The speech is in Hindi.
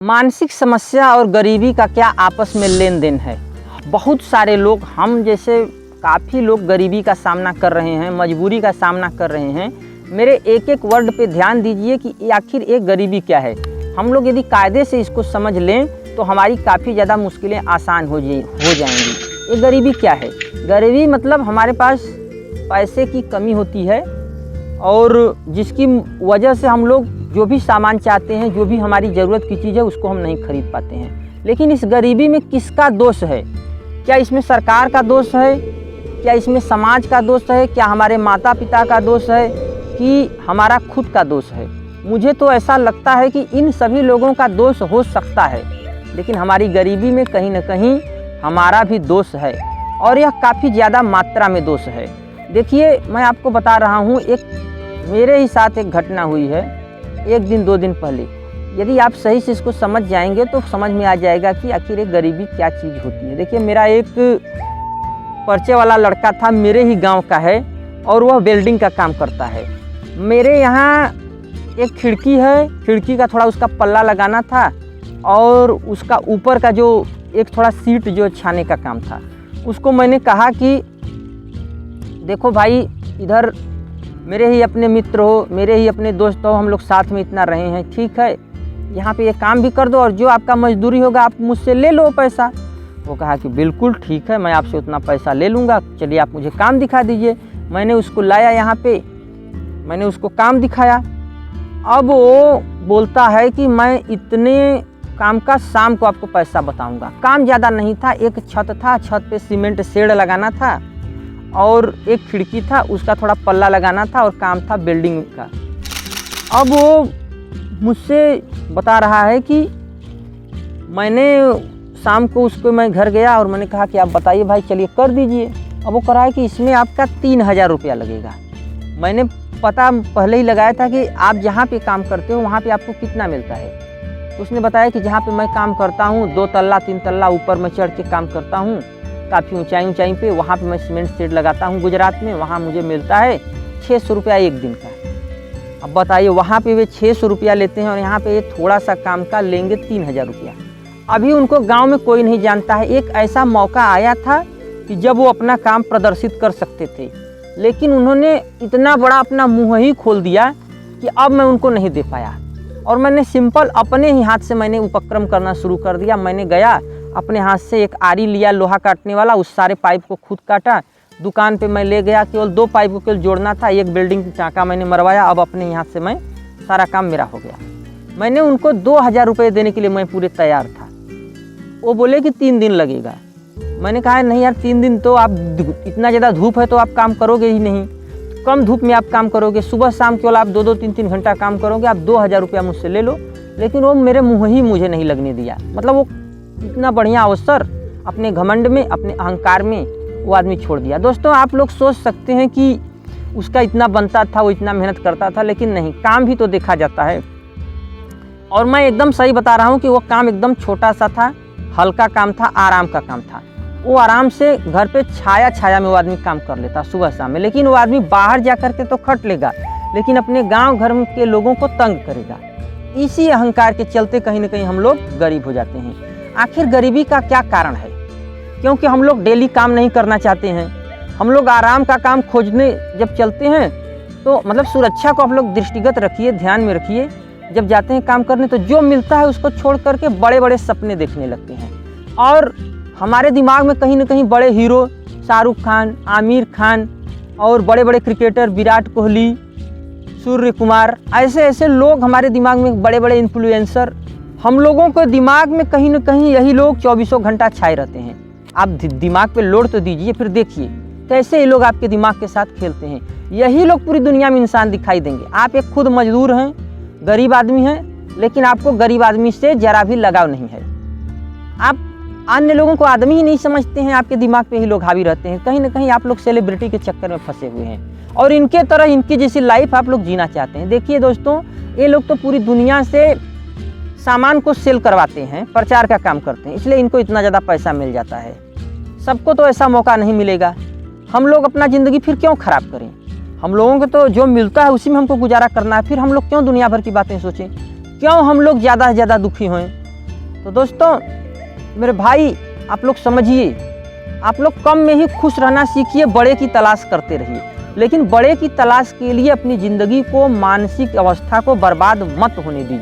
मानसिक समस्या और गरीबी का क्या आपस में लेन देन है। बहुत सारे लोग, हम जैसे काफ़ी लोग गरीबी का सामना कर रहे हैं, मजबूरी का सामना कर रहे हैं। मेरे एक एक वर्ड पे ध्यान दीजिए कि आखिर एक गरीबी क्या है। हम लोग यदि कायदे से इसको समझ लें तो हमारी काफ़ी ज़्यादा मुश्किलें आसान हो जाएंगी। ये गरीबी क्या है? गरीबी मतलब हमारे पास पैसे की कमी होती है और जिसकी वजह से हम लोग जो भी सामान चाहते हैं, जो भी हमारी ज़रूरत की चीज़ है, उसको हम नहीं खरीद पाते हैं। लेकिन इस गरीबी में किसका दोष है? क्या इसमें सरकार का दोष है? क्या इसमें समाज का दोष है? क्या हमारे माता पिता का दोष है कि हमारा खुद का दोष है? मुझे तो ऐसा लगता है कि इन सभी लोगों का दोष हो सकता है, लेकिन हमारी गरीबी में कहीं न कहीं हमारा भी दोष है और यह काफ़ी ज़्यादा मात्रा में दोष है। देखिए, मैं आपको बता रहा हूँ, एक मेरे ही साथ एक घटना हुई है 1 दिन 2 दिन पहले। यदि आप सही से इसको समझ जाएंगे तो समझ में आ जाएगा कि आखिर एक गरीबी क्या चीज़ होती है। देखिए, मेरा एक परिचय वाला लड़का था, मेरे ही गांव का है और वह वेल्डिंग का काम करता है। मेरे यहाँ एक खिड़की है, खिड़की का थोड़ा उसका पल्ला लगाना था और उसका ऊपर का जो एक थोड़ा सीट जो छाने का काम था, उसको मैंने कहा कि देखो भाई, इधर मेरे ही अपने मित्र हो, मेरे ही अपने दोस्त हो, हम लोग साथ में इतना रहे हैं, ठीक है, यहाँ पे ये काम भी कर दो और जो आपका मजदूरी होगा आप मुझसे ले लो पैसा। वो कहा कि बिल्कुल ठीक है, मैं आपसे उतना पैसा ले लूँगा, चलिए आप मुझे काम दिखा दीजिए। मैंने उसको लाया यहाँ पे, मैंने उसको काम दिखाया। अब वो बोलता है कि मैं इतने काम का शाम को आपको पैसा बताऊँगा। काम ज़्यादा नहीं था, एक छत था, छत पे सीमेंट शेड लगाना था और एक खिड़की था, उसका थोड़ा पल्ला लगाना था और काम था बिल्डिंग का। अब वो मुझसे बता रहा है कि मैंने शाम को उसको मैं घर गया और मैंने कहा कि आप बताइए भाई, चलिए कर दीजिए। अब वो कह रहा है कि इसमें आपका 3000 रुपया लगेगा। मैंने पता पहले ही लगाया था कि आप जहाँ पे काम करते हो वहाँ पे आपको कितना मिलता है। तो उसने बताया कि जहाँ पे मैं काम करता हूँ 2 तल्ला 3 तल्ला ऊपर मैं चढ़ के काम करता हूँ, काफ़ी ऊंचाई पे, वहाँ पे मैं सीमेंट शेड लगाता हूँ गुजरात में, वहाँ मुझे मिलता है 600 रुपया एक दिन का। अब बताइए, वहाँ पे वे 600 रुपया लेते हैं और यहाँ पे ये थोड़ा सा काम का लेंगे 3000 रुपया। अभी उनको गांव में कोई नहीं जानता है। एक ऐसा मौका आया था कि जब वो अपना काम प्रदर्शित कर सकते थे, लेकिन उन्होंने इतना बड़ा अपना मुँह ही खोल दिया कि अब मैं उनको नहीं दे पाया। और मैंने सिंपल अपने ही हाथ से मैंने उपक्रम करना शुरू कर दिया। मैंने गया, अपने हाथ से एक आरी लिया लोहा काटने वाला, उस सारे पाइप को खुद काटा। दुकान पे मैं ले गया, केवल 2 पाइप को केवल जोड़ना था, एक बिल्डिंग की टाँका मैंने मरवाया। अब अपने ही हाथ से मैं सारा काम मेरा हो गया। मैंने उनको 2000 रुपये देने के लिए मैं पूरे तैयार था। वो बोले कि 3 दिन लगेगा। मैंने कहा नहीं यार, 3 दिन तो आप, इतना ज़्यादा धूप है तो आप काम करोगे ही नहीं, कम धूप में आप काम करोगे, सुबह शाम केवल आप 2-2 3-3 घंटा काम करोगे, आप 2000 रुपया मुझसे ले लो। लेकिन वो मेरे मुँह ही मुझे नहीं लगने दिया। मतलब वो इतना बढ़िया अवसर अपने घमंड में, अपने अहंकार में वो आदमी छोड़ दिया। दोस्तों, आप लोग सोच सकते हैं कि उसका इतना बनता था, वो इतना मेहनत करता था, लेकिन नहीं, काम भी तो देखा जाता है। और मैं एकदम सही बता रहा हूँ कि वो काम एकदम छोटा सा था, हल्का काम था, आराम का काम था। वो आराम से घर पे छाया में वो आदमी काम कर लेता सुबह शाम में। लेकिन वो आदमी बाहर जा कर के तो खट लेगा, लेकिन अपने गाँव घर के लोगों को तंग करेगा। इसी अहंकार के चलते कहीं ना कहीं हम लोग गरीब हो जाते हैं। आखिर गरीबी का क्या कारण है? क्योंकि हम लोग डेली काम नहीं करना चाहते हैं। हम लोग आराम का काम खोजने जब चलते हैं तो मतलब सुरक्षा को आप लोग दृष्टिगत रखिए, ध्यान में रखिए। जब जाते हैं काम करने तो जो मिलता है उसको छोड़ करके बड़े बड़े सपने देखने लगते हैं और हमारे दिमाग में कहीं ना कहीं बड़े हीरो शाहरुख खान, आमिर खान और बड़े बड़े क्रिकेटर विराट कोहली, सूर्य कुमार, ऐसे ऐसे लोग हमारे दिमाग में, बड़े बड़े इन्फ्लुएंसर, हम लोगों के दिमाग में कहीं ना कहीं यही लोग 24 घंटा छाए रहते हैं। आप दिमाग पे लोड तो दीजिए, फिर देखिए कैसे ये लोग आपके दिमाग के साथ खेलते हैं। यही लोग पूरी दुनिया में इंसान दिखाई देंगे। आप एक खुद मजदूर हैं, गरीब आदमी हैं, लेकिन आपको गरीब आदमी से जरा भी लगाव नहीं है। आप अन्य लोगों को आदमी ही नहीं समझते हैं, आपके दिमाग पे ही लोग हावी रहते हैं। कहीं ना कहीं आप लोग सेलिब्रिटी के चक्कर में फंसे हुए हैं और इनके तरह, इनकी जैसी लाइफ आप लोग जीना चाहते हैं। देखिए दोस्तों, ये लोग तो पूरी दुनिया से सामान को सेल करवाते हैं, प्रचार का काम करते हैं, इसलिए इनको इतना ज़्यादा पैसा मिल जाता है। सबको तो ऐसा मौका नहीं मिलेगा। हम लोग अपना ज़िंदगी फिर क्यों ख़राब करें? हम लोगों को तो जो मिलता है उसी में हमको गुजारा करना है। फिर हम लोग क्यों दुनिया भर की बातें सोचें? क्यों हम लोग ज़्यादा से ज़्यादा दुखी हों? तो दोस्तों मेरे भाई, आप लोग समझिए, आप लोग कम में ही खुश रहना सीखिए, बड़े की तलाश करते रहिए, लेकिन बड़े की तलाश के लिए अपनी ज़िंदगी को, मानसिक अवस्था को बर्बाद मत होने दीजिए।